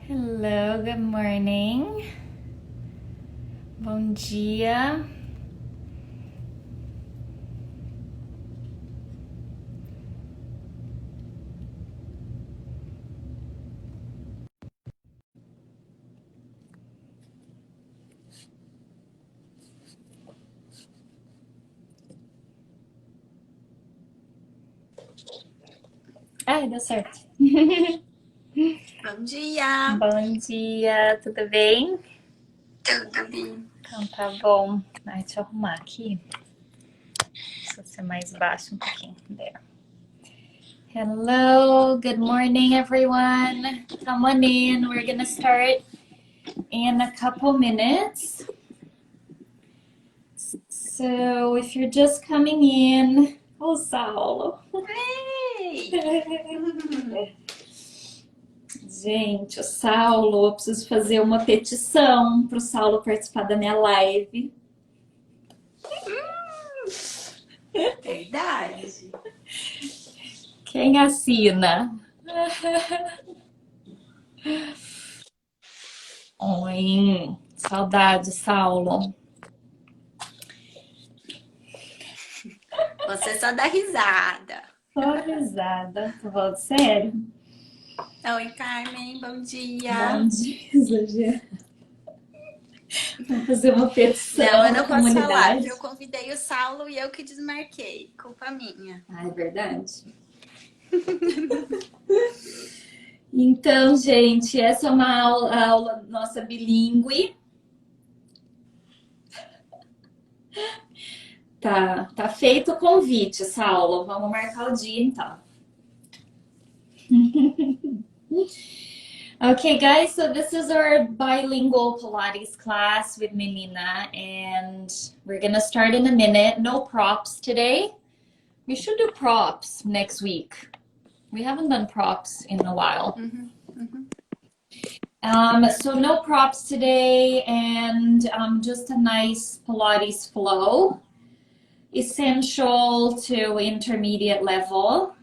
Hello, good morning. Bom dia. Ai, deu certo. Bom dia! Bom dia, tudo bem? Tudo bem? Então tá bom. Ai, deixa eu arrumar aqui. Deixa eu ser mais baixo um pouquinho. There. Hello, good morning, everyone. Come on in. We're gonna start in a couple minutes. So if you're just coming in, oh, Saulo. Ei! Gente, o Saulo, eu preciso fazer uma petição para o Saulo participar da minha live. Verdade. Quem assina? Oi, saudade, Saulo. Você só dá risada. Tô risada, tô falando sério. Oi, Carmen, bom dia. Bom dia, exagero. Vamos fazer uma petição Não, eu na não posso falar, comunidade. porque eu convidei o Saulo e eu que desmarquei. Culpa minha. Ah, é verdade. Então, gente, essa é uma aula nossa bilíngue. Tá feito o convite, Saulo. Vamos marcar o dia, então. Okay, guys, so this is our bilingual Pilates class with Menina, and we're gonna start in a minute. No props today. We should do props next week. We haven't done props in a while. So no props today, and just a nice Pilates flow. Essential to intermediate level.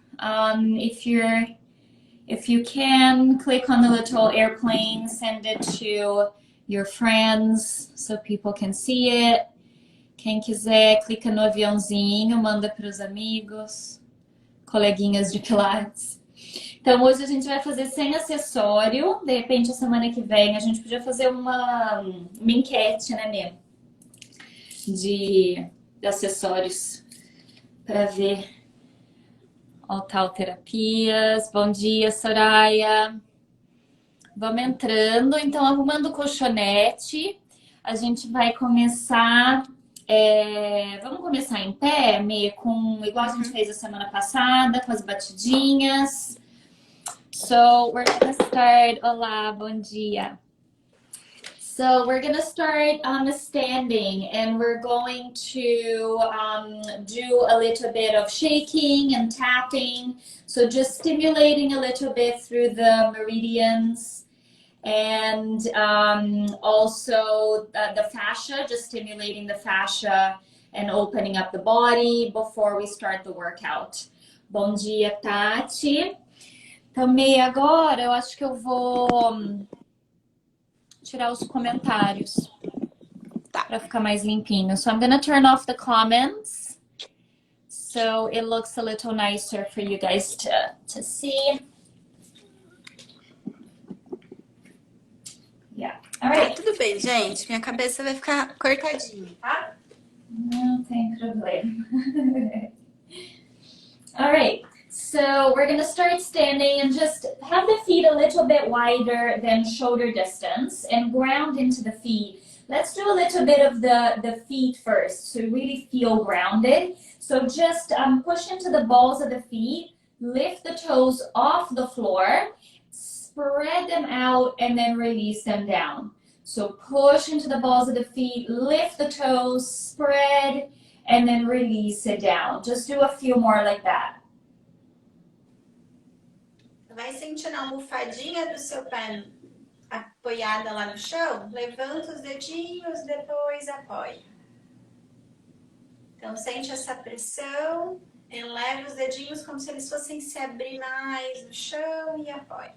If you can, click on the little airplane, send it to your friends so people can see it. Quem quiser, clica no aviãozinho, manda para os amigos, coleguinhas de Pilates. Então, hoje a gente vai fazer sem acessório. De repente, a semana que vem, a gente podia fazer uma enquete, né, Mê? De acessórios para ver. Altal Terapias. Bom dia, Soraya. Vamos entrando, então arrumando o colchonete. A gente vai começar. Vamos começar em pé, igual a gente fez a semana passada, com as batidinhas. So we're gonna start. Olá, bom dia. So we're gonna start standing, and we're going to do a little bit of shaking and tapping. So just stimulating a little bit through the meridians, and also the fascia, just stimulating the fascia and opening up the body before we start the workout. Bom dia, Tati. Também agora eu acho que eu vou tirar os comentários para ficar mais limpinho. So I'm gonna turn off the comments so it looks a little nicer for you guys to see. Yeah. All right. Tá tudo bem, gente. Minha cabeça vai ficar cortadinha, tá? Não tem problema. All right. So we're going to start standing and just have the feet a little bit wider than shoulder distance and ground into the feet. Let's do a little bit of the feet first to really feel grounded. So just push into the balls of the feet, lift the toes off the floor, spread them out, and then release them down. So push into the balls of the feet, lift the toes, spread, and then release it down. Just do a few more like that. Vai sentindo a almofadinha do seu pé apoiada lá no chão? Levanta os dedinhos, depois apoia. Então, sente essa pressão, eleva os dedinhos como se eles fossem se abrir mais no chão e apoia.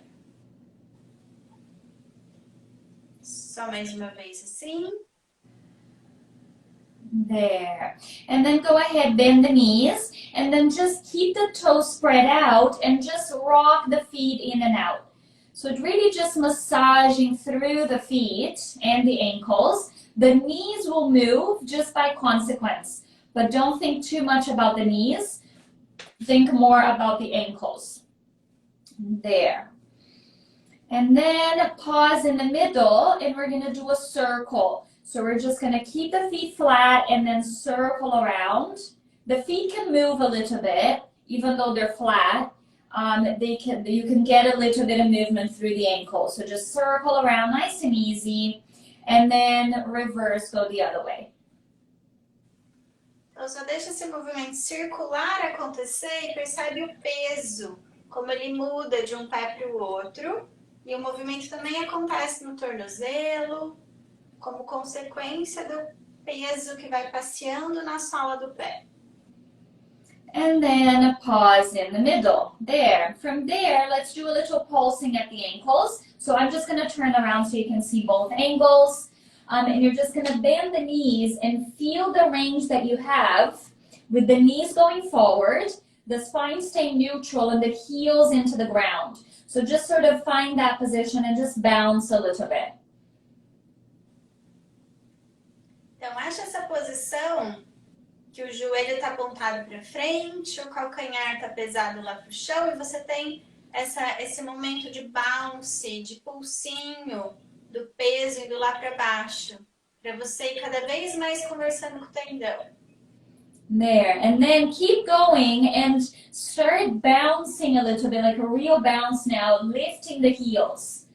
Só mais uma vez assim. There. And then go ahead, bend the knees, and then just keep the toes spread out and just rock the feet in and out. So really just massaging through the feet and the ankles. The knees will move just by consequence, but don't think too much about the knees. Think more about the ankles. There. And then pause in the middle, and we're going to do a circle. So we're just going to keep the feet flat and then circle around. The feet can move a little bit, even though they're flat. You can get a little bit of movement through the ankles. So just circle around nice and easy, and then reverse, go the other way. Então só deixa esse movimento circular acontecer e percebe o peso, como ele muda de um pé para o outro. E o movimento também acontece no tornozelo, como consequência do peso que vai passeando na sola do pé. And then pause in the middle. There. From there, let's do a little pulsing at the ankles. So I'm just going to turn around so you can see both angles. And you're just going to bend the knees and feel the range that you have with the knees going forward, the spine staying neutral, and the heels into the ground. So just sort of find that position and just bounce a little bit. Então, acha essa posição que o joelho está apontado para frente, o calcanhar está pesado lá para o chão e você tem esse momento de bounce, de pulsinho do peso indo lá para baixo, para você ir cada vez mais conversando com o tendão. There, and then keep going and start bouncing a little bit, like a real bounce now, lifting the heels.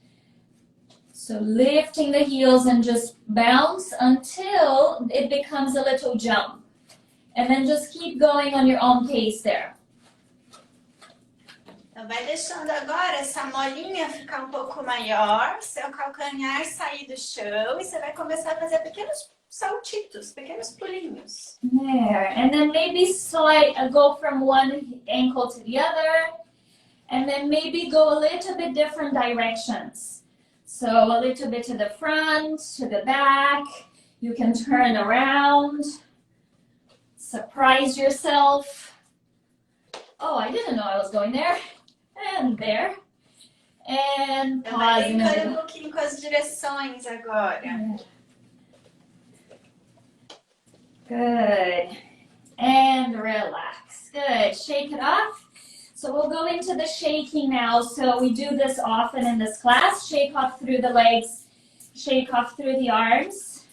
So lifting the heels and just bounce until it becomes a little jump. And then just keep going on your own pace there. Então vai deixando agora essa molinha ficar um pouco maior, seu calcanhar sair do chão e você vai começar a fazer pequenos saltitos, pequenos pulinhos. There, and then maybe go from one ankle to the other, and then maybe go a little bit different directions. So a little bit to the front, to the back. You can turn around, surprise yourself. Oh, I didn't know I was going there. And there. And Então vai pause. brincando um pouquinho com as direções agora. Good. And relax. Good. Shake it off. So we'll go into the shaking now. So we do this often in this class. Shake off through the legs. Shake off through the arms.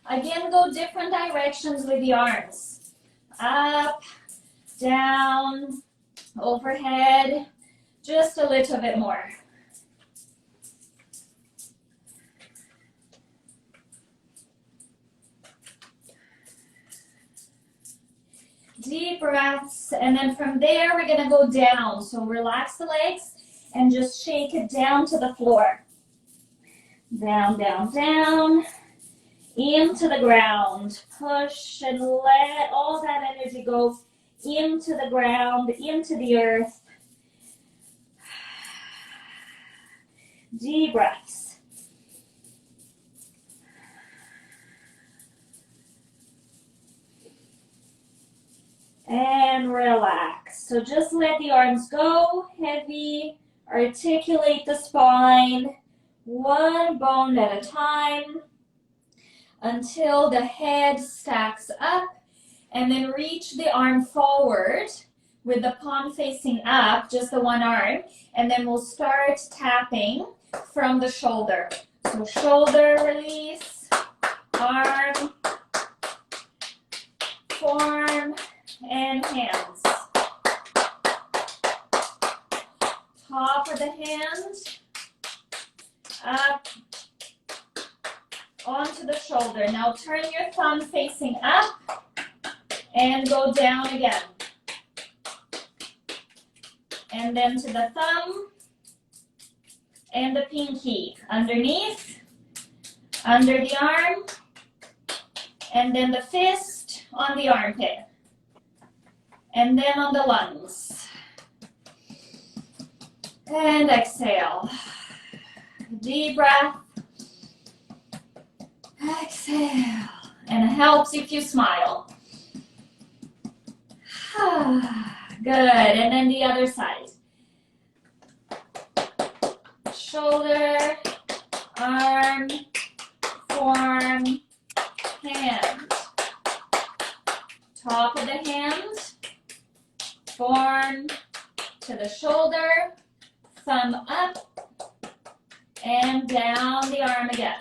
Again, go different directions with the arms. Up, down, overhead. Just a little bit more. Deep breaths, and then from there we're going to go down. So relax the legs and just shake it down to the floor. Down, down, down, into the ground. Push and let all that energy go into the ground, into the earth. Deep breaths. And relax. So just let the arms go heavy. Articulate the spine, one bone at a time, until the head stacks up, and then reach the arm forward with the palm facing up, just the one arm, and then we'll start tapping from the shoulder. So shoulder release, arm, forearm, and hands. Top of the hand, up, onto the shoulder. Now turn your thumb facing up and go down again. And then to the thumb and the pinky. Underneath, under the arm, and then the fist on the armpit. And then on the lungs. And exhale. Deep breath. Exhale. And it helps if you smile. Good. And then the other side. Shoulder, arm, forearm, hand. Top of the hand, forearm to the shoulder, thumb up, and down the arm again.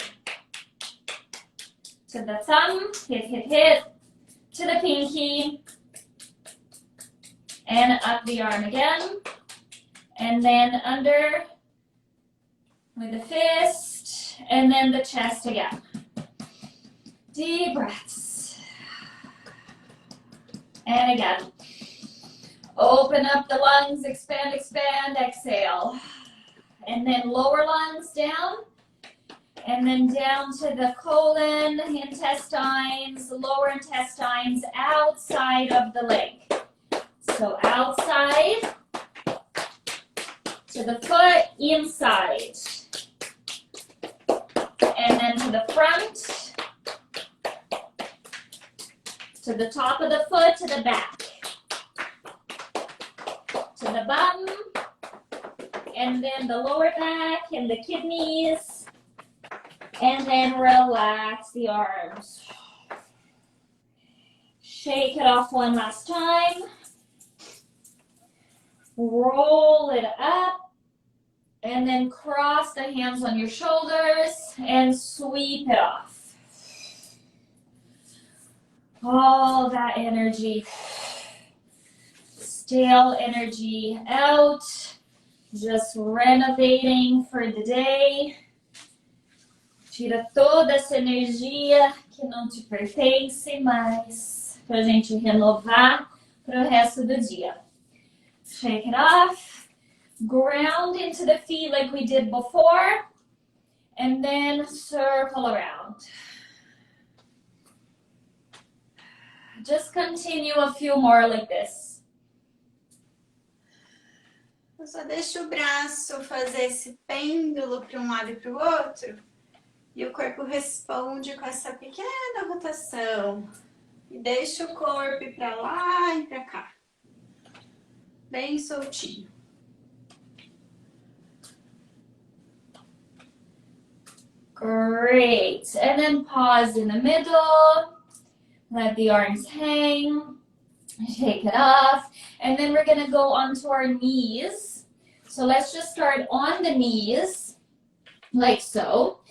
To the thumb, hit, to the pinky, and up the arm again, and then under with the fist, and then the chest again. Deep breaths. And again. Open up the lungs, expand, expand, exhale. And then lower lungs down, and then down to the colon, intestines, lower intestines, outside of the leg. So outside, to the foot, inside. And then to the front, to the top of the foot, to the back. To the bum, and then the lower back and the kidneys, and then relax the arms. Shake it off one last time. Roll it up, and then cross the hands on your shoulders and sweep it off. All that energy, stale energy out, just renovating for the day. Tira toda essa energia que não te pertence mais, pra gente renovar pro resto do dia. Shake it off, ground into the feet like we did before, and then circle around. Just continue a few more like this. Eu só deixo o braço fazer esse pêndulo para um lado e para o outro, e o corpo responde com essa pequena rotação. E deixa o corpo ir para lá e para cá. Bem soltinho. Great. And then pause in the middle. Let the arms hang. Shake it off. And then we're going to go onto our knees. So let's just start on the knees, like so.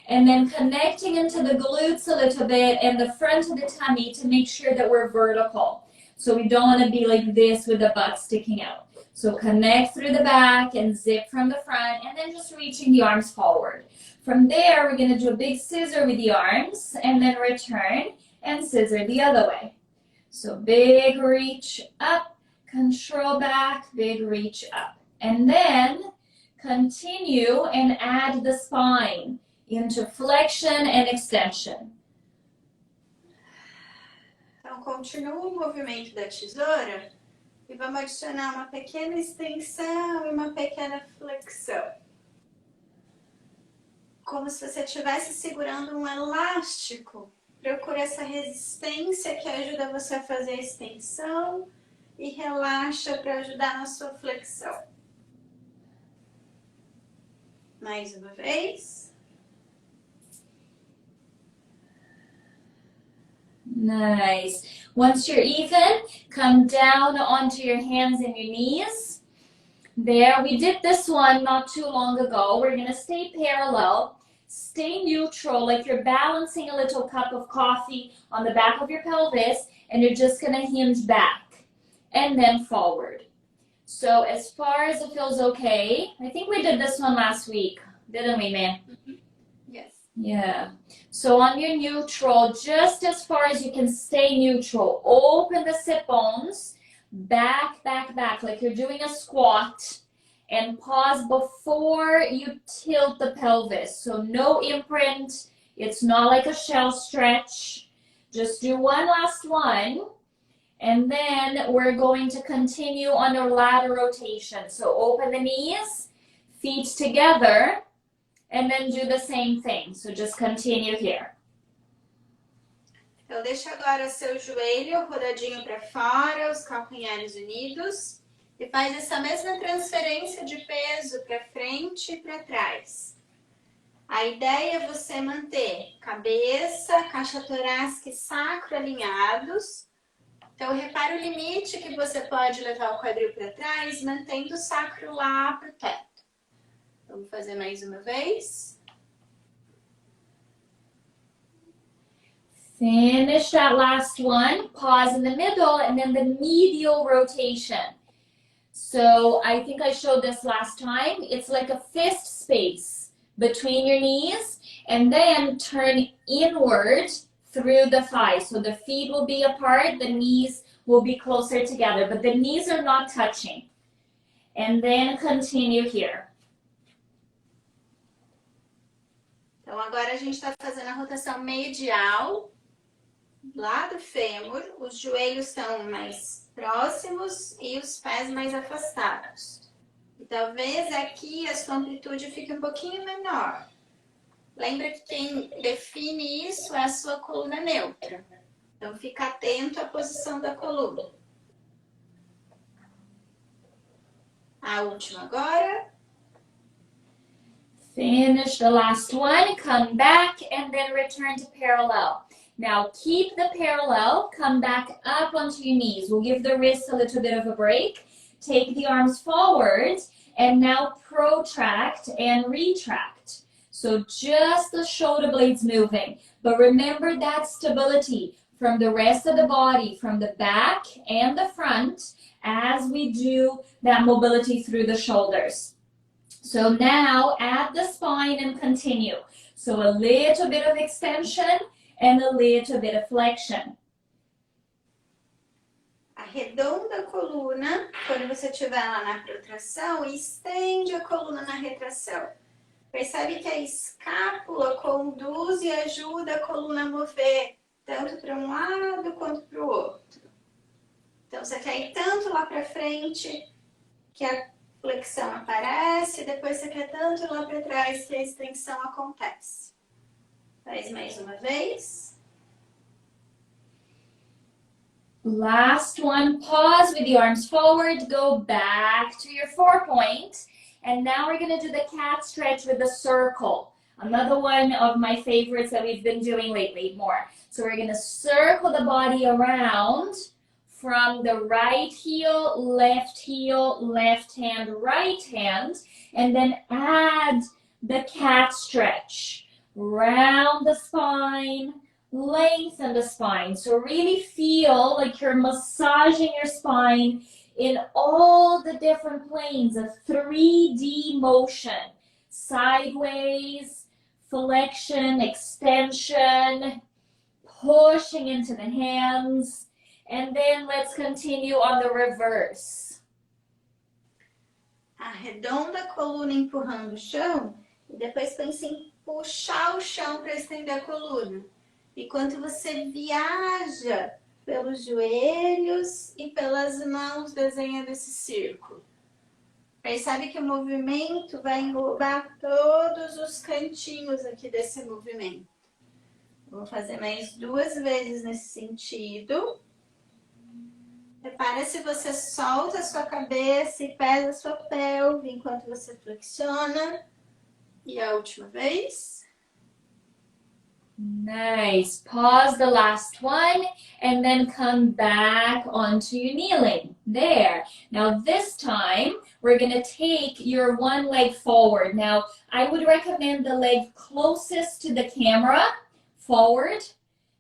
And then connecting into the glutes a little bit and the front of the tummy to make sure that we're vertical. So we don't want to be like this with the butt sticking out. So connect through the back and zip from the front, and then just reaching the arms forward. From there, we're going to do a big scissor with the arms and then return and scissor the other way. So big reach up, control back, big reach up. And then continue and add the spine into flexion and extension. Então, continua o movimento da tesoura e vamos adicionar uma pequena extensão e uma pequena flexão. Como se você estivesse segurando um elástico. Procura essa resistência que ajuda você a fazer a extensão e relaxa para ajudar na sua flexão. Mais uma vez. Nice. Once you're even, come down onto your hands and your knees. There, we did this one not too long ago. We're going to stay parallel, stay neutral, like you're balancing a little cup of coffee on the back of your pelvis, and you're just going to hinge back and then forward. So as far as it feels okay, I think we did this one last week, didn't we, man? Yes. Yeah. So on your neutral, just as far as you can stay neutral, open the sit bones, back, back, back, like you're doing a squat, and pause before you tilt the pelvis. So no imprint. It's not like a shell stretch. Just do one last one. And then we're going to continue on our ladder rotation. So open the knees, feet together, and then do the same thing. So just continue here. Então, deixa agora seu joelho rodadinho para fora, os calcanhares unidos. E faz essa mesma transferência de peso para frente e para trás. A ideia é você manter cabeça, caixa torácica e sacro alinhados. Então, repara o limite que você pode levar o quadril para trás, mantendo o sacro lá para o teto. Vamos fazer mais uma vez. Finish that last one. Pause in the middle and then the medial rotation. So I think I showed this last time. It's like a fist space between your knees and then turn inward through the thighs. So the feet will be apart, the knees will be closer together, but the knees are not touching. And then continue here. Então agora a gente está fazendo a rotação medial lá do fêmur. Os joelhos estão mais próximos e os pés mais afastados. E talvez aqui a sua amplitude fique um pouquinho menor. Lembra que quem define isso é a sua coluna neutra. Então fica atento à posição da coluna. A última agora. Finish the last one, come back, and then return to parallel. Now keep the parallel, come back up onto your knees. We'll give the wrists a little bit of a break. Take the arms forward, and now protract and retract. So just the shoulder blades moving. But remember that stability from the rest of the body, from the back and the front, as we do that mobility through the shoulders. So now add the spine and continue. So a little bit of extension and a little bit of flexion. Arredonda a coluna quando você estiver lá na protração e estende a coluna na retração. Percebe que a escápula conduz e ajuda a coluna a mover tanto para um lado quanto para o outro. Então você quer ir tanto lá para frente que a flexão aparece, depois você quer tanto lá para trás que a extensão acontece. Faz mais uma vez. Last one, pause with the arms forward, go back to your 4-point. And now we're gonna do the cat stretch with the circle. Another one of my favorites that we've been doing lately more. So we're gonna circle the body around from the right heel, left hand, right hand, and then add the cat stretch. Round the spine, lengthen the spine. So really feel like you're massaging your spine in all the different planes of 3D motion. Sideways, flexion, extension, pushing into the hands. And then let's continue on the reverse. Arredonda a coluna empurrando o chão e depois pense em puxar o chão para estender a coluna. Enquanto você viaja pelos joelhos e pelas mãos desenhando esse círculo. Percebe que o movimento vai englobar todos os cantinhos aqui desse movimento. Vou fazer mais 2 vezes nesse sentido. Repara se você solta a sua cabeça e pesa a sua pelve enquanto você flexiona. E a última vez. Nice. Pause the last one and then come back onto your kneeling. There. Now this time, we're going to take your one leg forward. Now, I would recommend the leg closest to the camera forward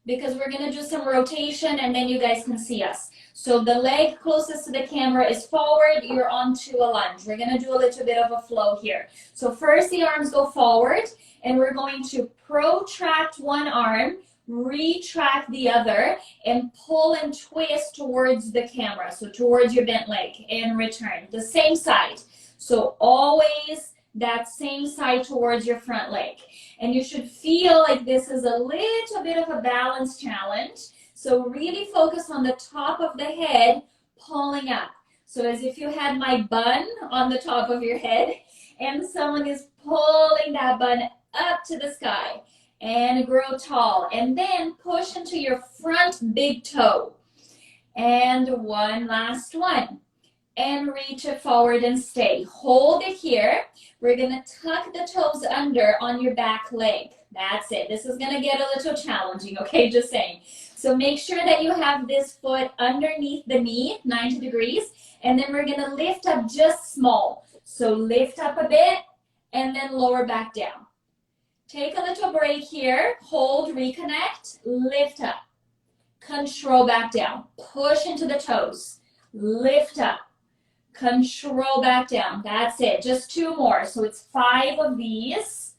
because we're going to do some rotation and then you guys can see us. So the leg closest to the camera is forward, you're onto a lunge. We're gonna do a little bit of a flow here. So first the arms go forward and we're going to protract one arm, retract the other, and pull and twist towards the camera. So towards your bent leg and return. The same side. So always that same side towards your front leg. And you should feel like this is a little bit of a balance challenge. So really focus on the top of the head, pulling up. So as if you had my bun on the top of your head and someone is pulling that bun up to the sky. and grow tall. And then push into your front big toe. And one last one. And reach it forward and stay. Hold it here. We're gonna tuck the toes under on your back leg. That's it. This is gonna get a little challenging, okay? Just saying. So make sure that you have this foot underneath the knee, 90 degrees, and then we're gonna lift up just small. So lift up a bit, and then lower back down. Take a little break here. Hold, reconnect, lift up. Control back down. Push into the toes. Lift up. Control back down. That's it. Just 2 more. So it's 5 of these.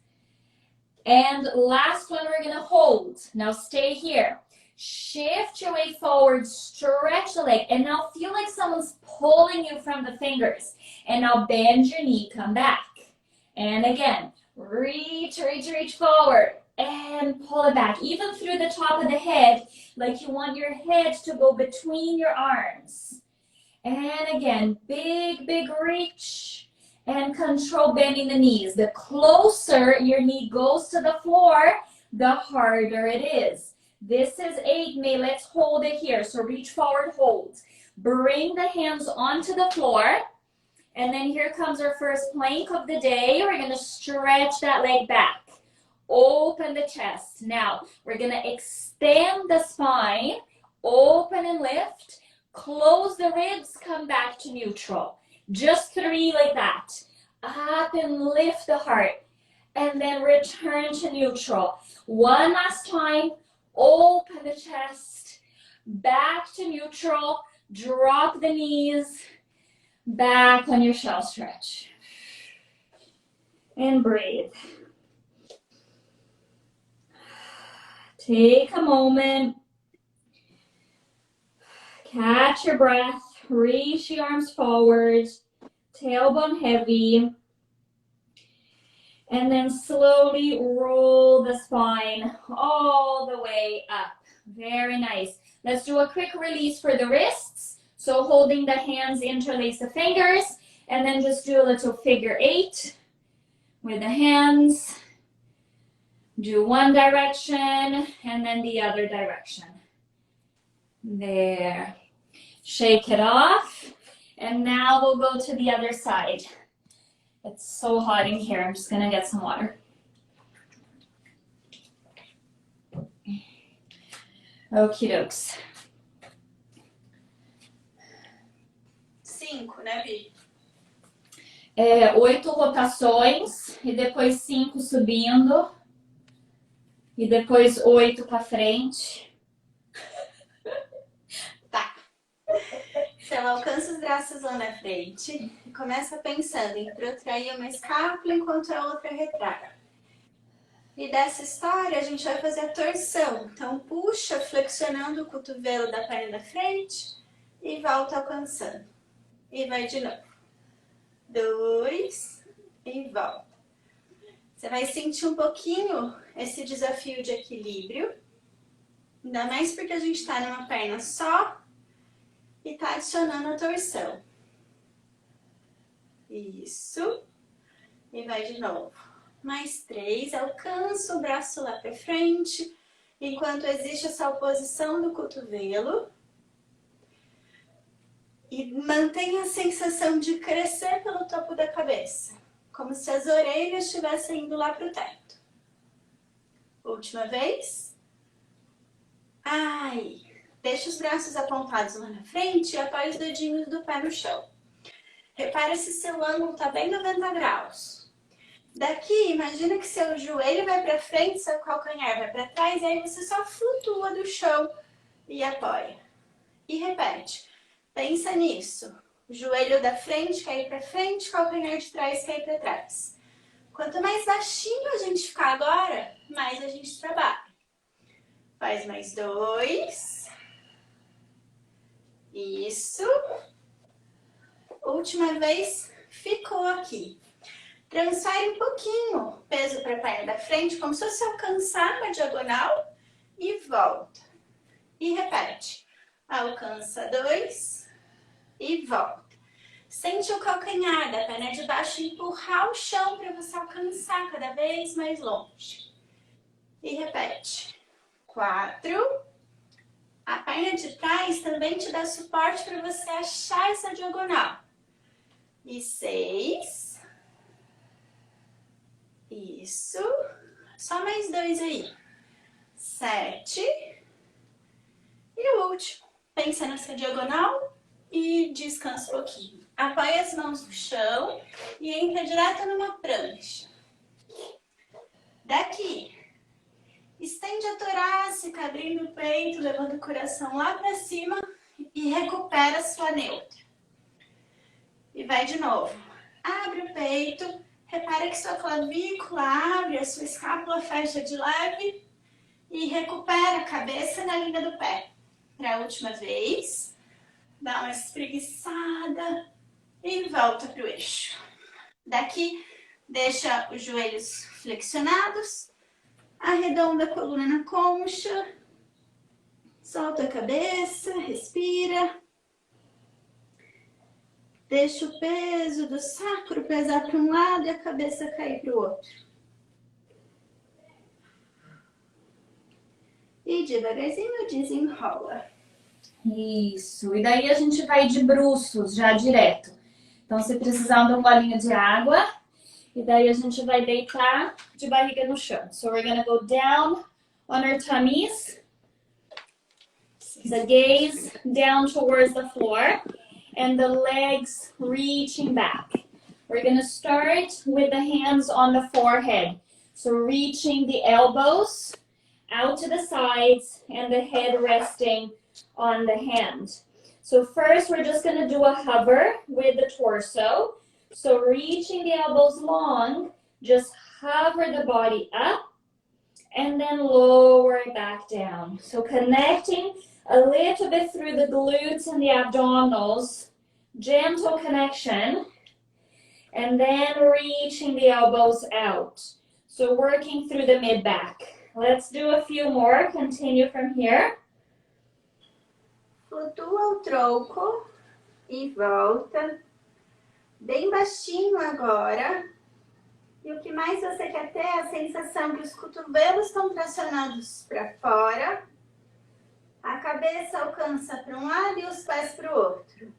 And last one we're going to hold. Now stay here. Shift your weight forward. Stretch the leg. And now feel like someone's pulling you from the fingers. And now bend your knee. Come back. And again, reach, reach, reach forward. And pull it back. Even through the top of the head, like you want your head to go between your arms. And again, big, big reach. And control bending the knees. The closer your knee goes to the floor, the harder it is. This is 8. Let's hold it here. So reach forward, hold. Bring the hands onto the floor. And then here comes our first plank of the day. We're going to stretch that leg back. Open the chest. Now, we're going to extend the spine. Open and lift. Close the ribs, come back to neutral. Just 3 like that. Up and lift the heart. And then return to neutral. One last time. Open the chest. Back to neutral. Drop the knees. Back on your shell stretch. And breathe. Take a moment. Catch your breath, reach the arms forward, tailbone heavy, and then slowly roll the spine all the way up. Very nice. Let's do a quick release for the wrists. So holding the hands, interlace the fingers, and then just do a little figure 8 with the hands. Do one direction and then the other direction. There. Shake it off. And now we'll go to the other side. It's so hot in here. I'm just going to get some water. Okie dokes. 5, né, Bi? 8 rotações. E depois 5 subindo. E depois 8 para frente. Então, alcança os braços lá na frente e começa pensando em protrair uma escápula enquanto a outra retrai. E dessa história, a gente vai fazer a torção. Então, puxa, flexionando o cotovelo da perna da frente e volta alcançando. E vai de novo. 2 e volta. Você vai sentir um pouquinho esse desafio de equilíbrio. Ainda mais porque a gente está numa perna só. E tá adicionando a torção. Isso. E vai de novo. Mais 3. Alcança o braço lá pra frente. Enquanto existe essa oposição do cotovelo. E mantenha a sensação de crescer pelo topo da cabeça. Como se as orelhas estivessem indo lá pro teto. Última vez. Ai. Deixa os braços apontados lá na frente e apoia os dedinhos do pé no chão. Repara se seu ângulo está bem 90 graus. Daqui, imagina que seu joelho vai para frente, seu calcanhar vai para trás, e aí você só flutua do chão e apoia. E repete. Pensa nisso. O joelho da frente cair para frente, calcanhar de trás cair para trás. Quanto mais baixinho a gente ficar agora, mais a gente trabalha. Faz mais 2. Isso. Última vez, ficou aqui. Transfere um pouquinho o peso para a perna da frente, como se fosse alcançar uma diagonal e volta. E repete. Alcança 2 e volta. Sente o calcanhar da perna de baixo empurrar o chão para você alcançar cada vez mais longe. E repete. 4. A perna de trás também te dá suporte para você achar essa diagonal. E 6. Isso. Só mais 2 aí. 7. E o último. Pensa nessa diagonal e descansa um pouquinho. Apoia as mãos no chão e entra direto numa prancha. Daqui, estende a torácica, abrindo o peito, levando o coração lá para cima e recupera a sua neutra. E vai de novo. Abre o peito, repara que sua clavícula abre, a sua escápula fecha de leve e recupera a cabeça na linha do pé. Para a última vez, dá uma espreguiçada e volta para o eixo. Daqui, deixa os joelhos flexionados, arredonda a coluna na concha, solta a cabeça, respira. Deixa o peso do sacro pesar para um lado e a cabeça cair para o outro. E devagarzinho desenrola. Isso. E daí a gente vai de bruços já direto. Então, se precisar de um golinho de água, e daí a gente vai deitar de barriga no chão. So we're gonna go down on our tummies, the gaze down towards the floor, and the legs reaching back. We're gonna start with the hands on the forehead. So reaching the elbows out to the sides and the head resting on the hand. So first we're just going to do a hover with the torso. So reaching the elbows long, just hover the body up and then lower it back down. So connecting a little bit through the glutes and the abdominals, gentle connection, and then reaching the elbows out. So working through the mid-back. Let's do a few more. Continue from here. Flutua o tronco e volta. Bem baixinho agora. E o que mais você quer ter é a sensação que os cotovelos estão tracionados para fora. A cabeça alcança para um lado e os pés para o outro.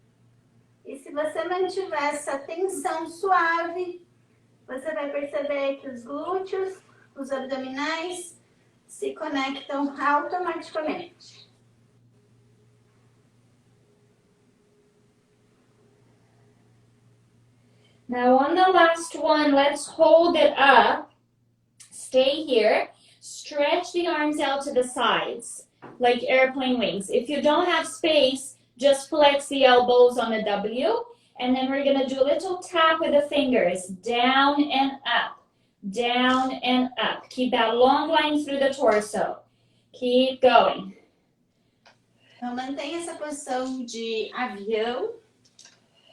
E se você mantiver essa tensão suave, você vai perceber que os glúteos, os abdominais se conectam automaticamente. Now on the last one, let's hold it up. Stay here. Stretch the arms out to the sides, like airplane wings. If you don't have space, just flex the elbows on a W. And then we're going to do a little tap with the fingers, down and up, down and up. Keep that long line through the torso. Keep going. Então mantenha essa posição de avião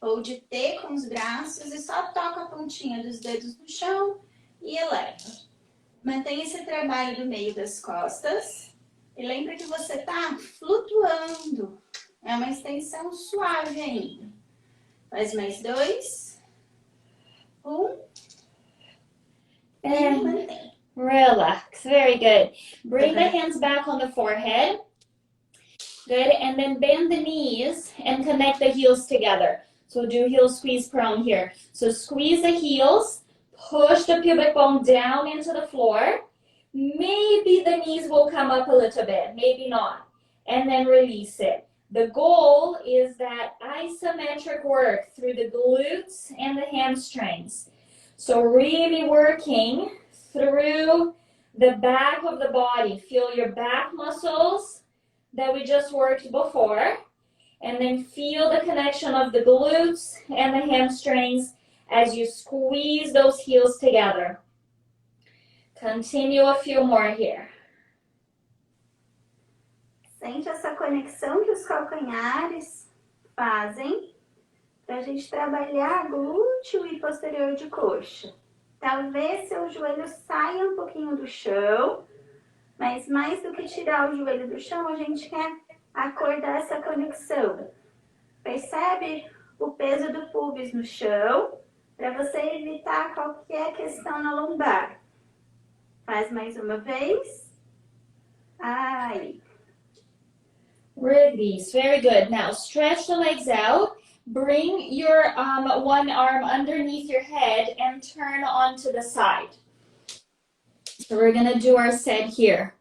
ou de T com os braços e só toca a pontinha dos dedos no chão e eleva. Mantenha esse trabalho do meio das costas e lembra que você está flutuando. É uma extensão suave ainda. Faz mais 2. 1. E mantém. Relax. Very good. Bring the hands back on the forehead. Good. And then bend the knees and connect the heels together. So do heel squeeze prone here. So squeeze the heels, push the pubic bone down into the floor. Maybe the knees will come up a little bit, maybe not. And then release it. The goal is that isometric work through the glutes and the hamstrings. So really working through the back of the body. Feel your back muscles that we just worked before. And then feel the connection of the glutes and the hamstrings as you squeeze those heels together. Continue a few more here. Sente essa conexão que os calcanhares fazem para a gente trabalhar glúteo e posterior de coxa. Talvez seu joelho saia um pouquinho do chão, mas mais do que tirar o joelho do chão, a gente quer acordar essa conexão. Percebe o peso do pubis no chão para você evitar qualquer questão na lombar. Faz mais uma vez. Ai. Release. Very good. Now stretch the legs out. Bring your one arm underneath your head and turn onto the side. So we're going to do our set here.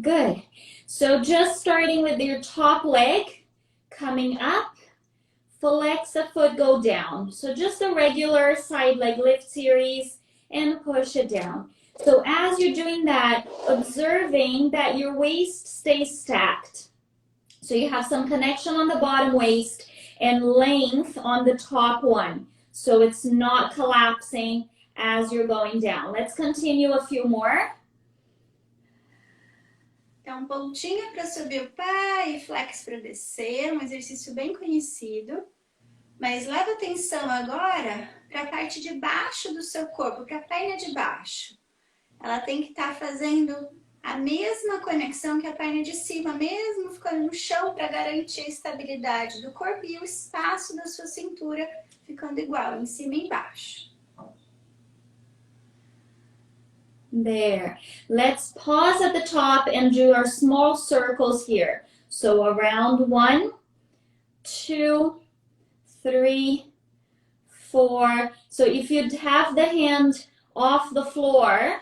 Good. So just starting with your top leg, coming up, flex the foot, go down. So just a regular side leg lift series and push it down. So as you're doing that, observing that your waist stays stacked. So you have some connection on the bottom waist and length on the top one. So it's not collapsing as you're going down. Let's continue a few more. Então, pontinha para subir o pé e flex para descer, um exercício bem conhecido. Mas leva atenção agora para a parte de baixo do seu corpo, para a perna de baixo. Ela tem que estar fazendo a mesma conexão que a perna de cima, mesmo ficando no chão para garantir a estabilidade do corpo e o espaço da sua cintura ficando igual, em cima e embaixo. There. Let's pause at the top and do our small circles here. So around 1, 2, 3, 4. So if you have the hand off the floor,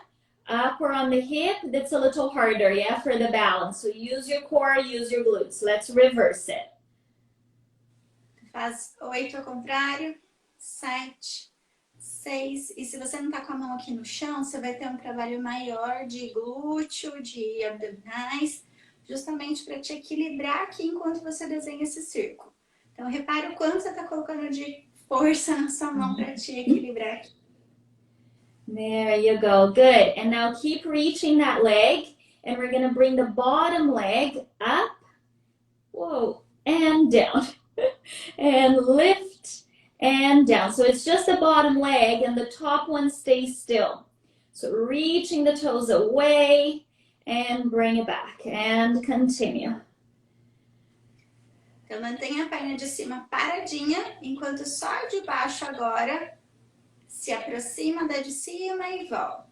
up or on the hip, that's a little harder, yeah, for the balance. So use your core, use your glutes. Let's reverse it. Faz 8 ao contrário, 7, 6. E se você não tá com a mão aqui no chão, você vai ter um trabalho maior de glúteo, de abdominais, justamente para te equilibrar aqui enquanto você desenha esse círculo. Então, repara o quanto você tá colocando de força na sua mão para te equilibrar aqui. There you go. Good. And now keep reaching that leg. And we're going to bring the bottom leg up. Whoa. And down. And lift and down. So it's just the bottom leg and the top one stays still. So reaching the toes away and bring it back. And continue. Então mantenha a perna de cima paradinha, enquanto só a de baixo agora se aproxima da de cima e volta.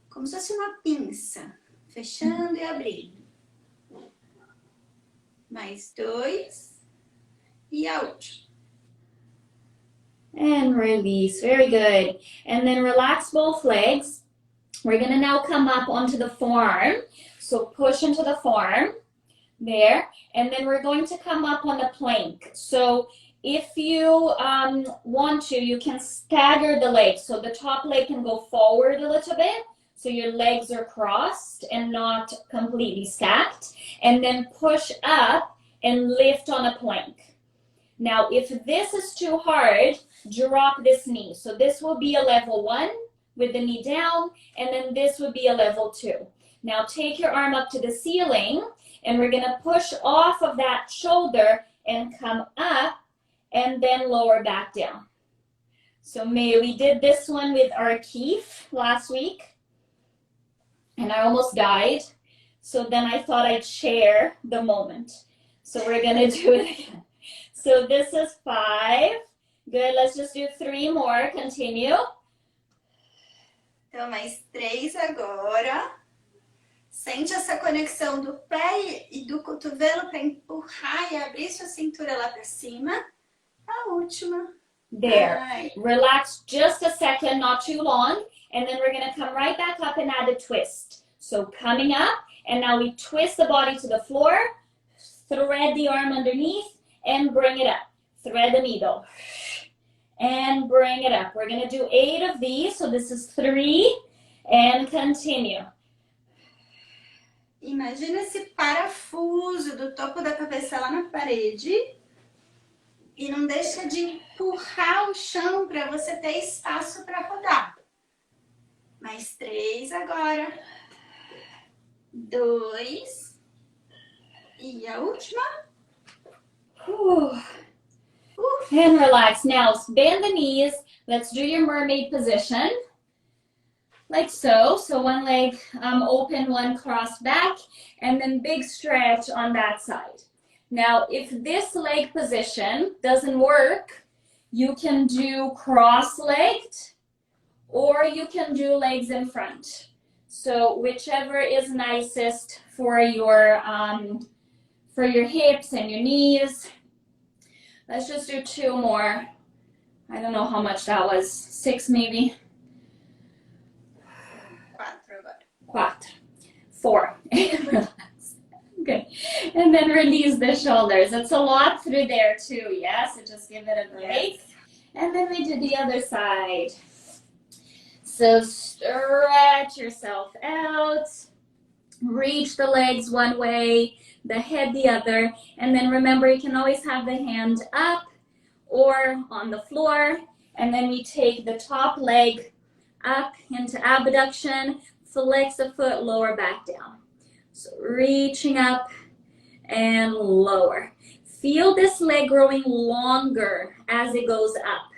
Como se fosse uma pinça, fechando e abrindo. Mais 2 e a última. And release. Very good. And then relax both legs. We're going to now come up onto the forearm. So push into the forearm. There. And then we're going to come up on the plank. So if you want to, you can stagger the legs. So the top leg can go forward a little bit. So your legs are crossed and not completely stacked. And then push up and lift on a plank. Now, if this is too hard, drop this knee. So this will be a level 1 with the knee down. And then this would be a level 2. Now take your arm up to the ceiling. And we're going to push off of that shoulder and come up. And then lower back down. So we did this one with our Keith last week. And I almost died. So then I thought I'd share the moment. So we're going to do it again. So this is 5. Good. Let's just do 3 more. Continue. Então, mais 3 agora. Sente essa conexão do pé e do cotovelo para empurrar e abrir sua cintura lá para cima. A última. There. Ai. Relax just a second, not too long. And then we're going to come right back up and add a twist. So coming up, and now we twist the body to the floor, thread the arm underneath, and bring it up. Thread the needle. And bring it up. We're going to do 8 of these. So this is 3. And continue. Imagina esse parafuso do topo da cabeça lá na parede. E não deixa de empurrar o chão para você ter espaço para rodar. Mais 3 agora. 2. E a última. And relax. Now bend the knees. Let's do your mermaid position. Like so. So one leg open, one crossed back. And then big stretch on that side. Now, if this leg position doesn't work, you can do cross-legged or you can do legs in front. So whichever is nicest for your hips and your knees. Let's just do 2 more. I don't know how much that was. 6 maybe. 4. 4. Okay. And then release the shoulders. It's a lot through there too, yeah? So just give it a break. Yes. And then we do the other side. So stretch yourself out. Reach the legs one way, the head the other. And then remember, you can always have the hand up or on the floor. And then we take the top leg up into abduction, flex the foot, lower back down. So reaching up and lower. Feel this leg growing longer as it goes up.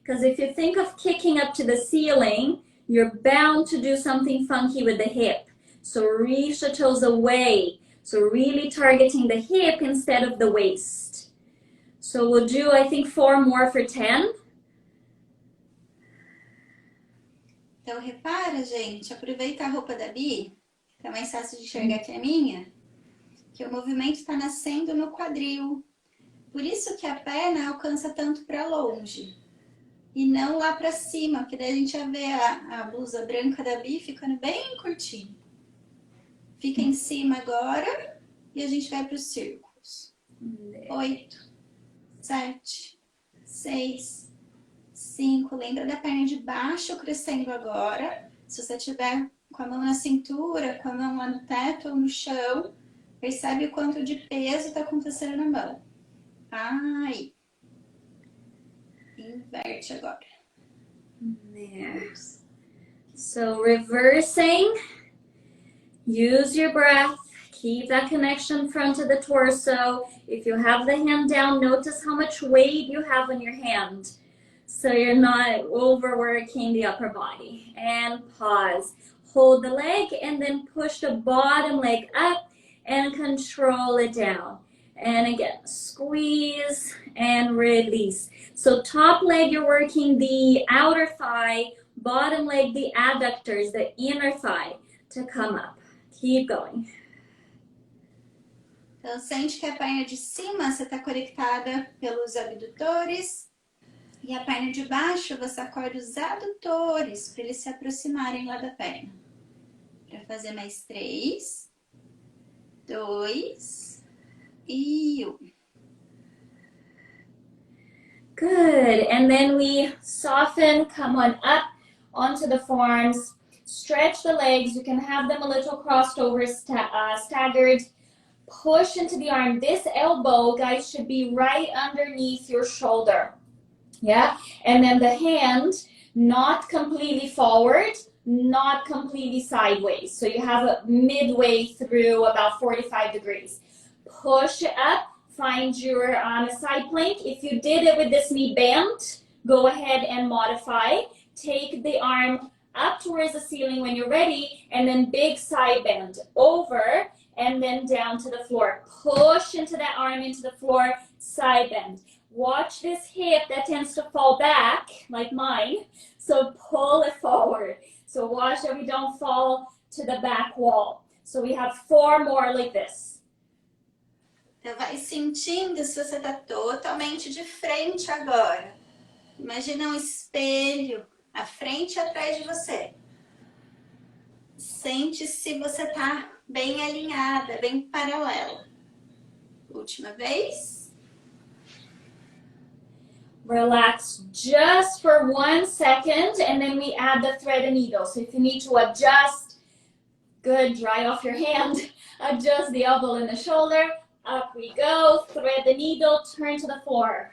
Because if you think of kicking up to the ceiling, you're bound to do something funky with the hip. So reach the toes away. So really targeting the hip instead of the waist. So we'll do, I think, 4 more for 10. Então, repara, gente, aproveita a roupa da Bi, que é mais fácil de enxergar que a minha, que o movimento está nascendo no quadril. Por isso que a perna alcança tanto para longe. E não lá para cima, porque daí a gente já vê a blusa branca da Bi ficando bem curtinha. Fica em cima agora e a gente vai para os círculos. 8, 7, 6, 5. Lembra da perna de baixo crescendo agora. Se você tiver com a mão na cintura, com a mão lá no teto ou no chão, percebe o quanto de peso está acontecendo na mão. Aí. Inverte agora. There. So reversing. Use your breath. Keep that connection front of the torso. If you have the hand down, notice how much weight you have on your hand. So you're not overworking the upper body. And pause. Hold the leg and then push the bottom leg up and control it down. And again, squeeze and release. So top leg, you're working the outer thigh. Bottom leg, the adductors, the inner thigh to come up. Keep going. Então, sente que a perna de cima você está conectada pelos abdutores. E a perna de baixo você acorda os adutores para eles se aproximarem lá da perna. Para fazer mais 3, 2 e 1. Good. And then we soften, come on up onto the forearms. Stretch the legs. You can have them a little crossed over, staggered. Push into the arm. This elbow, guys, should be right underneath your shoulder. Yeah? And then the hand, not completely forward, not completely sideways. So you have a midway through about 45 degrees. Push it up. Find your side plank. If you did it with this knee bent, go ahead and modify. Take the arm up towards the ceiling when you're ready, and then big side bend over and then down to the floor. Push into that arm into the floor, side bend. Watch this hip that tends to fall back, like mine, so pull it forward. So watch that we don't fall to the back wall. So we have 4 more like this. Então vai sentindo se você está totalmente de frente agora. Imagina um espelho à frente e atrás de você. Sente se você está bem alinhada, bem paralela. Última vez. Relax just for 1 second, and then we add the thread and needle. So if you need to adjust, good, dry off your hand, adjust the elbow and the shoulder. Up we go, thread the needle, turn to the floor.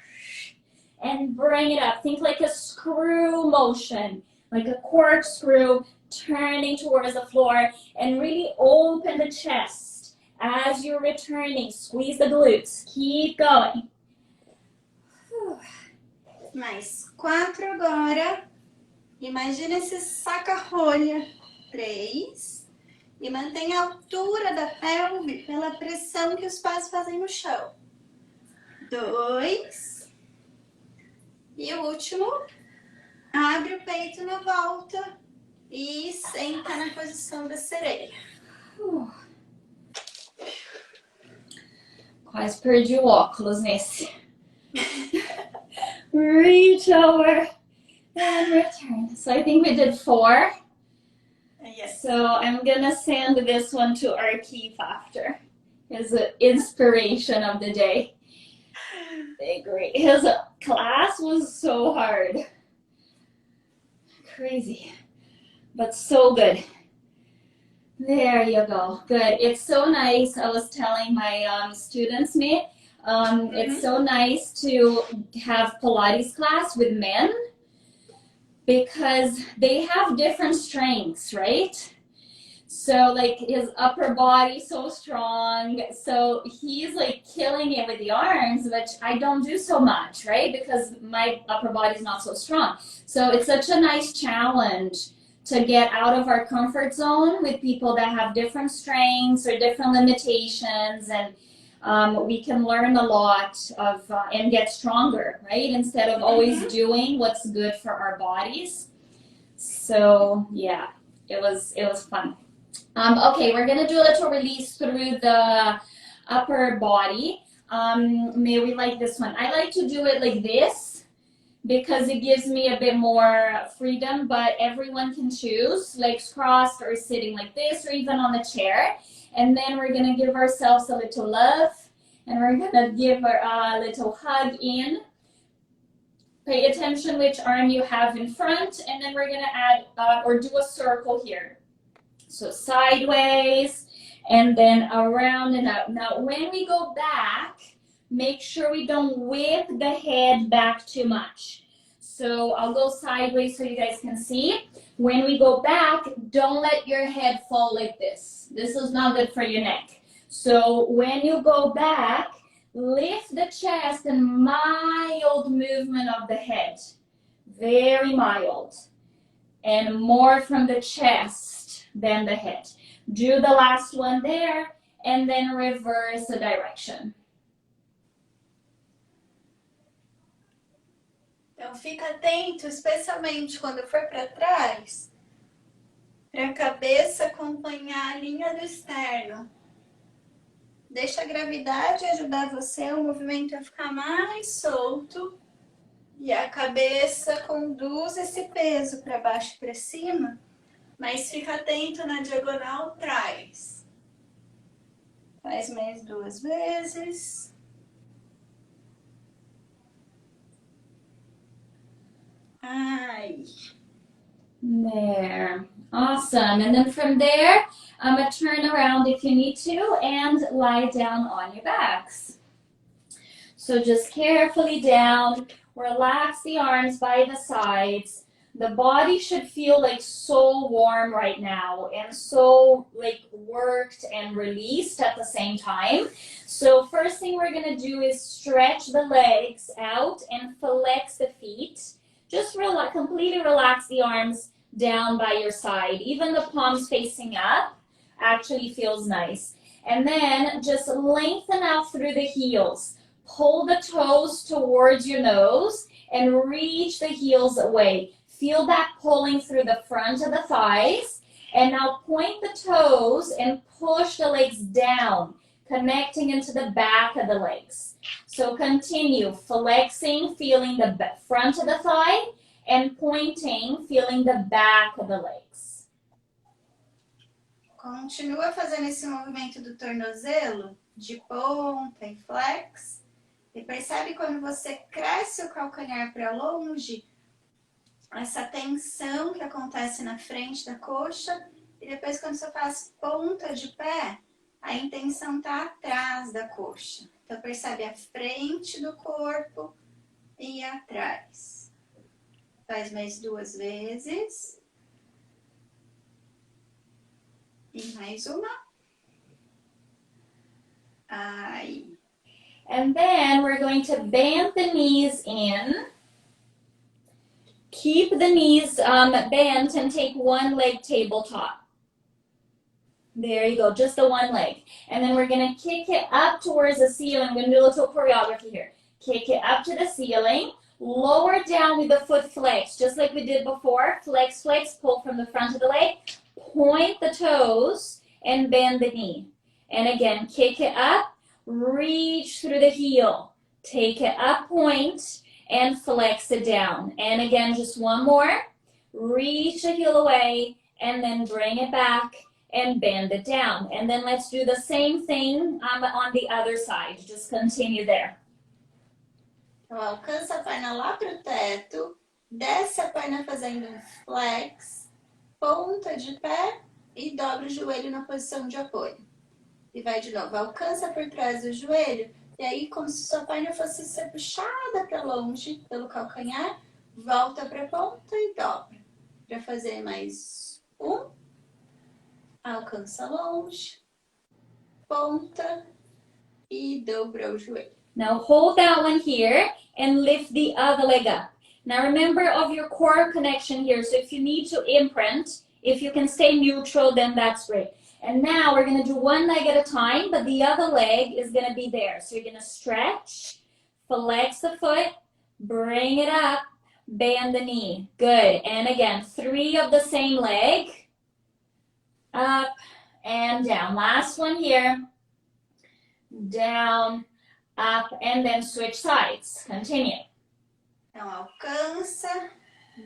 And bring it up. Think like a screw motion, like a corkscrew, turning towards the floor. And really open the chest as you're returning. Squeeze the glutes. Keep going. Mais 4 agora. Imagina esse saca-rolha. 3. E mantenha a altura da pelve pela pressão que os pés fazem no chão. 2. E o último. Abre o peito na volta. E senta na posição da sereia. Quase perdi o óculos nesse. Reach over and return. So I think we did 4. Yes. So I'm gonna send this one to our Keith after. His inspiration of the day. They agree. His class was so hard. Crazy. But so good. There you go. Good. It's so nice. I was telling my students, mate, it's so nice to have Pilates class with men because they have different strengths, right? So like his upper body so strong. So he's like killing it with the arms, which I don't do so much, right? Because my upper body is not so strong. So it's such a nice challenge to get out of our comfort zone with people that have different strengths or different limitations, and we can learn a lot of and get stronger, right? Instead of always doing what's good for our bodies. So yeah, it was fun. Okay, we're gonna do a little release through the upper body. Maybe like this one. I like to do it like this because it gives me a bit more freedom, but everyone can choose, legs crossed or sitting like this or even on the chair. And then we're gonna give ourselves a little love and we're gonna give a little hug in. Pay attention which arm you have in front, and then we're gonna add or do a circle here. So sideways and then around and up. Now when we go back, make sure we don't whip the head back too much. So I'll go sideways so you guys can see. When we go back, don't let your head fall like this. This is not good for your neck. So when you go back, lift the chest and mild movement of the head. Very mild. And more from the chest than the head. Do the last one there and then reverse the direction. Então fica atento, especialmente quando for para trás, para a cabeça acompanhar a linha do externo. Deixa a gravidade ajudar você, o movimento a ficar mais solto e a cabeça conduz esse peso para baixo e para cima, mas fica atento na diagonal trás. Faz mais 2 vezes. Ai. There. Awesome. And then from there, I'm going to turn around if you need to and lie down on your backs. So just carefully down, relax the arms by the sides. The body should feel like so warm right now and so like worked and released at the same time. So first thing we're going to do is stretch the legs out and flex the feet. Just completely relax the arms down by your side. Even the palms facing up actually feels nice. And then just lengthen out through the heels. Pull the toes towards your nose and reach the heels away. Feel that pulling through the front of the thighs. And now point the toes and push the legs down, connecting into the back of the legs. So continue flexing, feeling the front of the thigh, and pointing, feeling the back of the legs. Continua fazendo esse movimento do tornozelo, de ponta e flex. E percebe quando você cresce o calcanhar para longe, essa tensão que acontece na frente da coxa. E depois quando você faz ponta de pé, a intenção está atrás da coxa. Então percebe a frente do corpo e atrás. Faz mais 2 vezes. E mais uma. Aí. And then we're going to bend the knees in. Keep the knees bent and take one leg tabletop. There you go, just the one leg. And then we're gonna kick it up towards the ceiling. I'm gonna do a little choreography here. Kick it up to the ceiling. Lower down with the foot flex, just like we did before. Flex, flex, pull from the front of the leg. Point the toes and bend the knee. And again, kick it up, reach through the heel. Take it up, point, and flex it down. And again, just one more. Reach the heel away, and then bring it back and bend it down. And then let's do the same thing on the other side. Just continue there. Então, alcança a perna lá pro teto, desce a perna fazendo um flex, ponta de pé e dobra o joelho na posição de apoio. E vai de novo, alcança por trás do joelho, e aí como se sua perna fosse ser puxada para longe pelo calcanhar, volta para a ponta e dobra. Para fazer mais um, alcança longe, ponta e dobra o joelho. Now hold that one here and lift the other leg up. Now remember of your core connection here. So if you need to imprint, if you can stay neutral, then that's great. And now we're going to do one leg at a time, but the other leg is going to be there. So you're going to stretch, flex the foot, bring it up, bend the knee. Good. And again, 3 of the same leg. Up and down. Last one here. Down, up, and then switch sides. Continue. Então, alcança,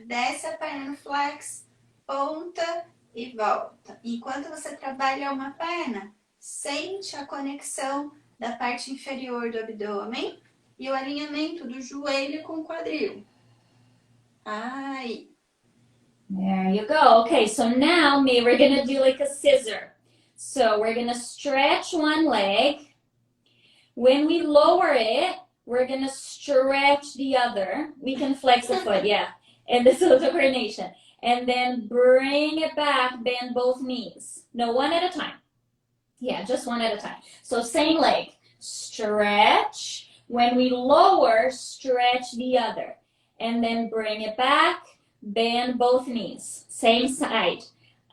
desce a perna no flex, ponta e volta. Enquanto você trabalha uma perna, sente a conexão da parte inferior do abdômen e o alinhamento do joelho com o quadril. Aí. There you go. Okay, so now we're going to do like a scissor. So we're going to stretch one leg. When we lower it, we're going to stretch the other. We can flex the foot, yeah. And this is the coordination. And then bring it back, bend both knees. No, one at a time. Yeah, just one at a time. So same leg. Stretch. When we lower, stretch the other. And then bring it back, bend both knees. Same side.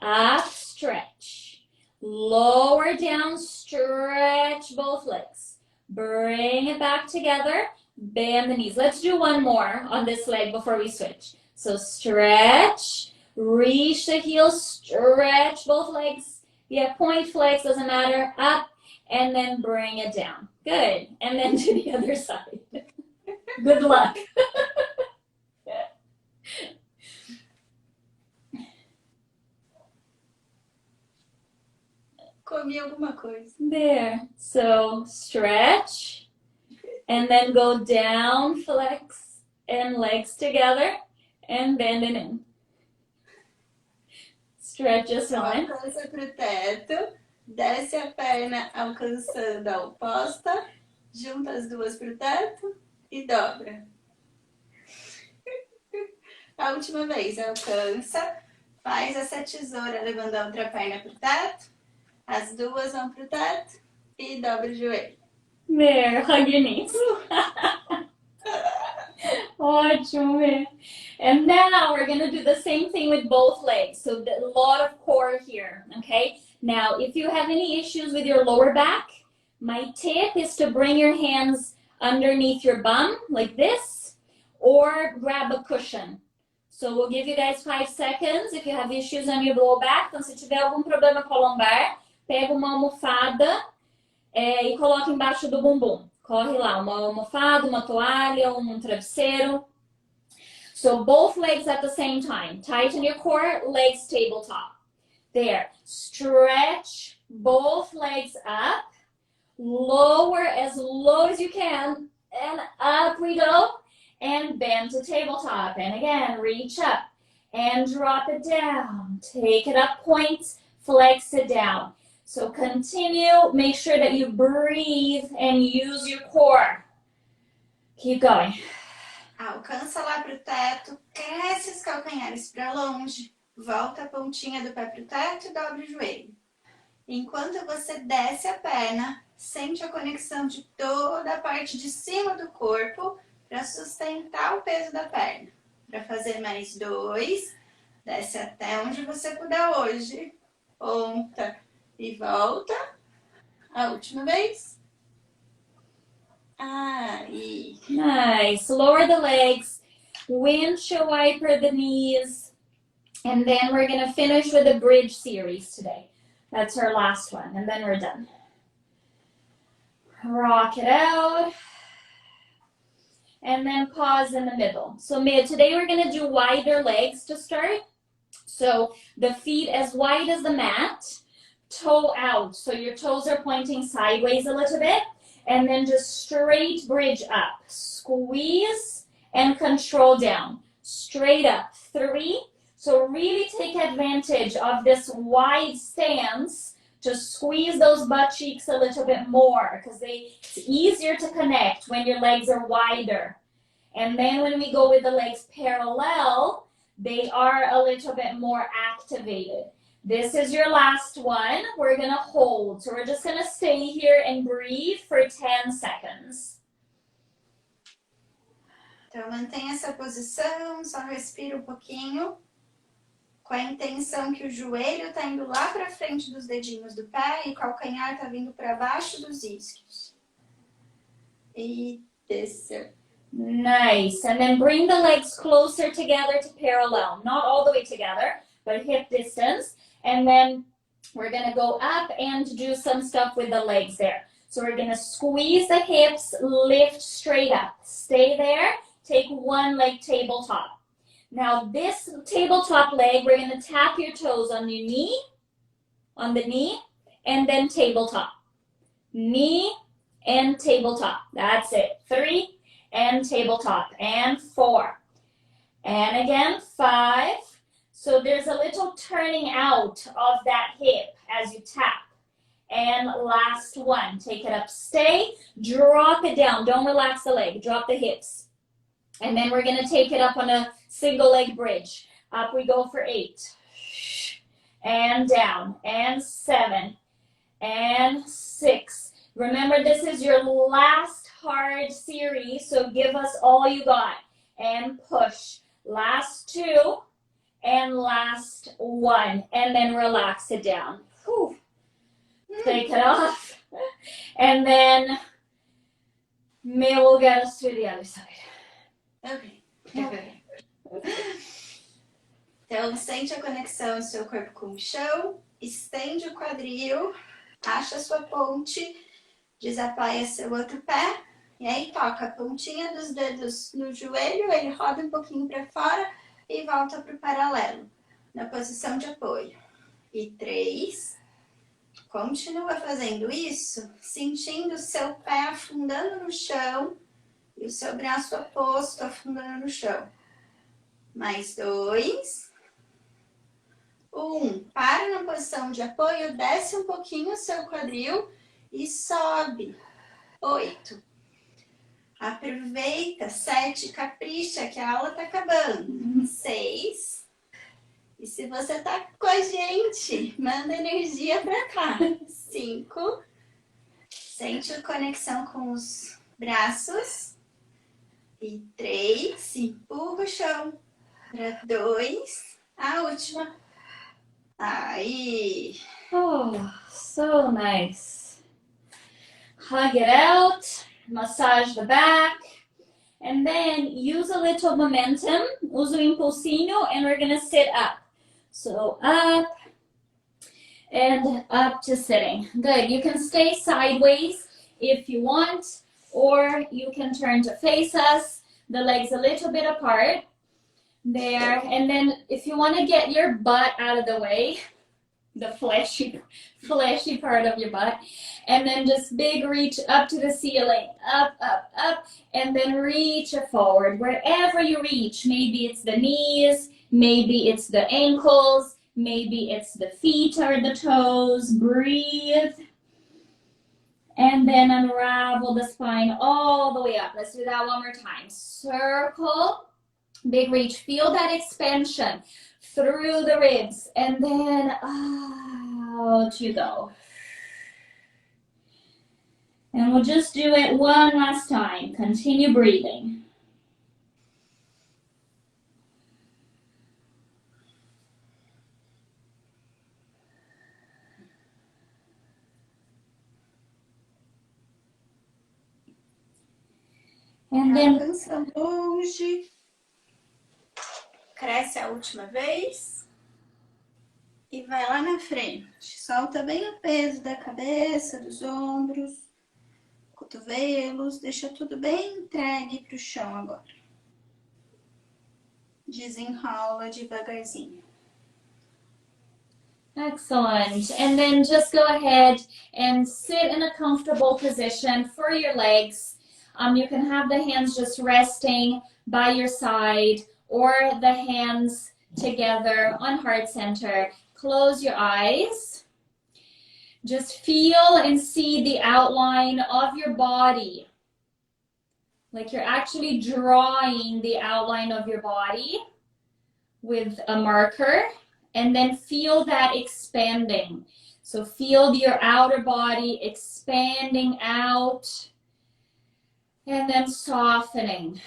Up, stretch. Lower down, stretch both legs. Bring it back together, bend the knees. Let's do one more on this leg before we switch. So stretch, reach the heels, stretch both legs. Yeah, point, flex, doesn't matter. Up, and then bring it down. Good. And then to the other side. Good luck. Comi alguma coisa. There. So stretch, and then go down, flex, and legs together, and bend it in. Stretch just one. Alcança pro teto, desce a perna alcançando a oposta, junta as duas pro teto e dobra. A última vez, alcança, faz essa tesoura levando a outra perna pro teto, as duas vão pro teto e dobra o joelho. There, hug your knees. Ótimo, man. And now we're going to do the same thing with both legs. So a lot of core here, okay? Now, if you have any issues with your lower back, my tip is to bring your hands underneath your bum like this, or grab a cushion. So we'll give you guys 5 seconds if you have issues on your lower back. Então, se tiver algum problema com a lombar, pega uma almofada e coloca embaixo do bumbum. Corre lá, uma almofada, uma toalha, um travesseiro. So both legs at the same time. Tighten your core, legs tabletop. There. Stretch both legs up. Lower as low as you can. And up we go. And bend to tabletop. And again, reach up. And drop it down. Take it up, point, flex it down. So continue, make sure that you breathe and use your core. Keep going. Alcança lá pro teto, cresce os calcanhares para longe, volta a pontinha do pé pro teto e dobra o joelho. Enquanto você desce a perna, sente a conexão de toda a parte de cima do corpo para sustentar o peso da perna. Para fazer mais 2, desce até onde você puder hoje. Ponta e volta. A última vez. Aí. Nice. Lower the legs, windshield wiper the knees, and then we're going to finish with a bridge series today. That's our last one, and then we're done. Rock it out. And then pause in the middle. So today we're going to do wider legs to start. So the feet as wide as the mat, toe out. So your toes are pointing sideways a little bit. And then just straight bridge up. Squeeze and control down. Straight up. 3. So really take advantage of this wide stance to squeeze those butt cheeks a little bit more because it's easier to connect when your legs are wider. And then when we go with the legs parallel, they are a little bit more activated. This is your last one. We're going to hold. So we're just going to stay here and breathe for 10 seconds. Então, mantenha essa posição, só respira um pouquinho, com a intenção que o joelho está indo lá para frente dos dedinhos do pé e o calcanhar está vindo para baixo dos isquios. E desceu. Nice. And then bring the legs closer together to parallel. Not all the way together, but hip distance. And then we're going to go up and do some stuff with the legs there. So we're going to squeeze the hips, lift straight up. Stay there. Take one leg tabletop. Now this tabletop leg, we're going to tap your toes on your knee, on the knee, and then tabletop. Knee and tabletop. That's it. 3 and tabletop. And 4. And again, 5. So there's a little turning out of that hip as you tap. And last one. Take it up. Stay. Drop it down. Don't relax the leg. Drop the hips. And then we're going to take it up on a single leg bridge. Up we go for 8. And down. And 7. And 6. Remember, this is your last hard series, so give us all you got. And push. Last 2. And last 1. And then relax it down. Whew. Take it off. And then May will get us to the other side. Ok. Então, sente a conexão do seu corpo com o chão, estende o quadril, acha a sua ponte, desapoia seu outro pé, e aí toca a pontinha dos dedos no joelho, ele roda um pouquinho para fora e volta para o paralelo, na posição de apoio. E 3, continua fazendo isso, sentindo o seu pé afundando no chão, e o seu braço oposto afundando no chão. Mais 2. 1. Para na posição de apoio, desce um pouquinho o seu quadril e sobe. 8. Aproveita. 7. Capricha que a aula tá acabando. 6. E se você tá com a gente, manda energia pra cá. 5. Sente a conexão com os braços. E 3, empurra o chão. Para 2, a última. Aí. Oh, so nice. Hug it out. Massage the back. And then use a little momentum. Usa o impulsinho and we're going to sit up. So up and up to sitting. Good. You can stay sideways if you want. Or you can turn to face us, the legs a little bit apart. There. And then if you want to get your butt out of the way, the fleshy part of your butt, and then just big reach up to the ceiling, up, up, up, and then reach it forward. Wherever you reach, maybe it's the knees, maybe it's the ankles, maybe it's the feet or the toes. Breathe. And then unravel the spine all the way up. Let's do that one more time. Circle, big reach. Feel that expansion through the ribs. And then out you go. And we'll just do it one last time. Continue breathing. And then Alcança longe. Cresce a última vez. E vai lá na frente. Solta bem o peso da cabeça, dos ombros, cotovelos. Deixa tudo bem entregue para o chão agora. Desenrola devagarzinho. excellent. And then just go ahead and sit in a comfortable position for your legs. You can have the hands just resting by your side or the hands together on heart center. Close your eyes. Just feel and see the outline of your body. Like you're actually drawing the outline of your body with a marker, and then feel that expanding. So feel your outer body expanding out and then softening,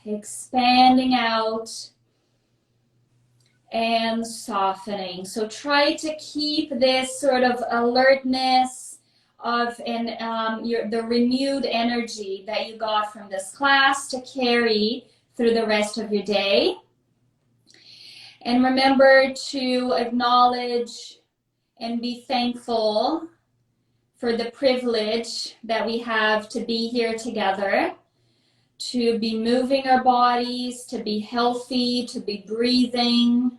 expanding out and softening. So try to keep this sort of alertness of the renewed energy that you got from this class to carry through the rest of your day. And remember to acknowledge and be thankful for the privilege that we have to be here together, to be moving our bodies, to be healthy, to be breathing.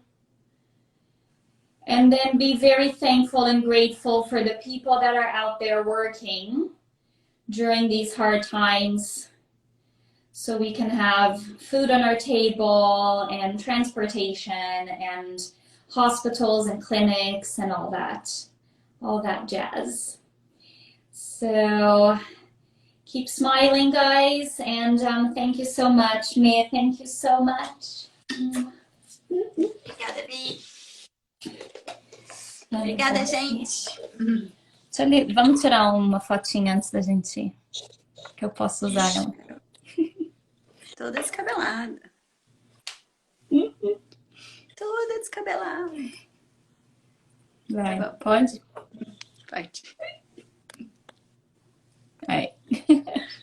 And then be very thankful and grateful for the people that are out there working during these hard times, so we can have food on our table and transportation and hospitals and clinics and all that jazz. So keep smiling, guys, and thank you so much. Mia, thank you so much. Obrigada, Vi. Obrigada, gente. Vamos tirar uma fotinha antes da gente ir, que eu posso usar ela. Toda descabelada. Toda descabelada. Vai, Tá bom. pode? Pode. Aí.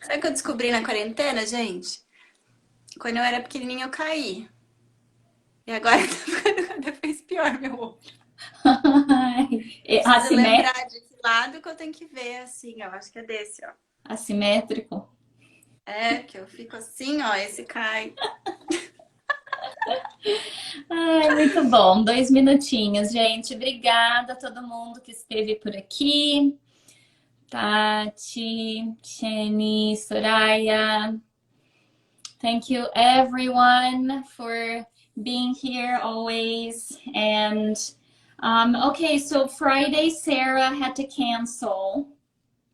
Sabe o que eu descobri na quarentena, gente? Quando eu era pequenininha, eu caí. E agora tá ficando cada vez pior, meu olho. Preciso lembrar desse lado que eu tenho que ver, assim, ó. Acho que é desse, ó. Assimétrico. É, que eu fico assim, ó, esse cai. Ai, muito bom. 2 minutinhos, gente. Obrigada a todo mundo que esteve por aqui. Tati, Shani, Soraya. Thank you, everyone, for being here always. And okay, so Friday, Sarah had to cancel.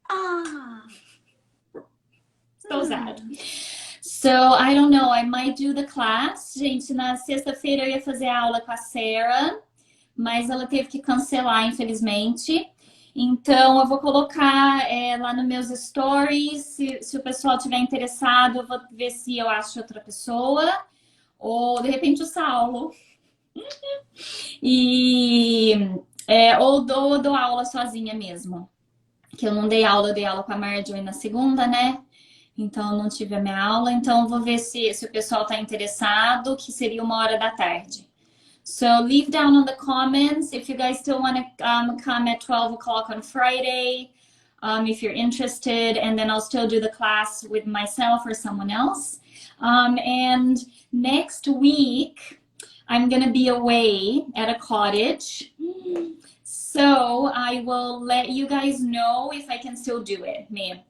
Ah. So sad. So, I don't know, I might do the class. Gente, na sexta-feira eu ia fazer aula com a Sarah, mas ela teve que cancelar, infelizmente. Então, eu vou colocar lá nos meus stories. Se o pessoal tiver interessado, eu vou ver se eu acho outra pessoa. Ou, de repente, o Saulo. Ou dou aula sozinha mesmo. Que eu não dei aula, eu dei aula com a Marjorie na segunda, né? Então, eu não tive a minha aula. Então, eu vou ver se o pessoal está interessado, que seria 13h. So, leave down in the comments if you guys still want to come at 12 o'clock on Friday, if you're interested. And then I'll still do the class with myself or someone else. And next week, I'm going to be away at a cottage. So, I will let you guys know if I can still do it, maybe.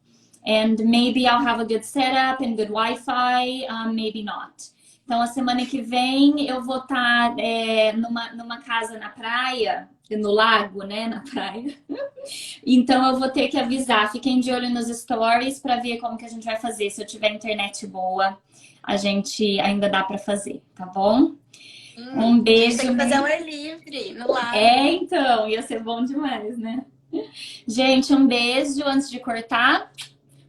And maybe I'll have a good setup and good Wi-Fi, maybe not. Então, a semana que vem eu vou estar numa casa na praia, no lago, né, na praia. Então, eu vou ter que avisar. Fiquem de olho nos stories para ver como que a gente vai fazer. Se eu tiver internet boa, a gente ainda dá para fazer, tá bom? Um beijo. Tem que fazer ao ar livre, no lago. Então, ia ser bom demais, né? Gente, um beijo antes de cortar.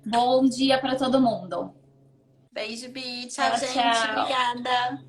Bom dia para todo mundo. Beijo, Bi. Tchau, Tchau, gente. tchau. Obrigada.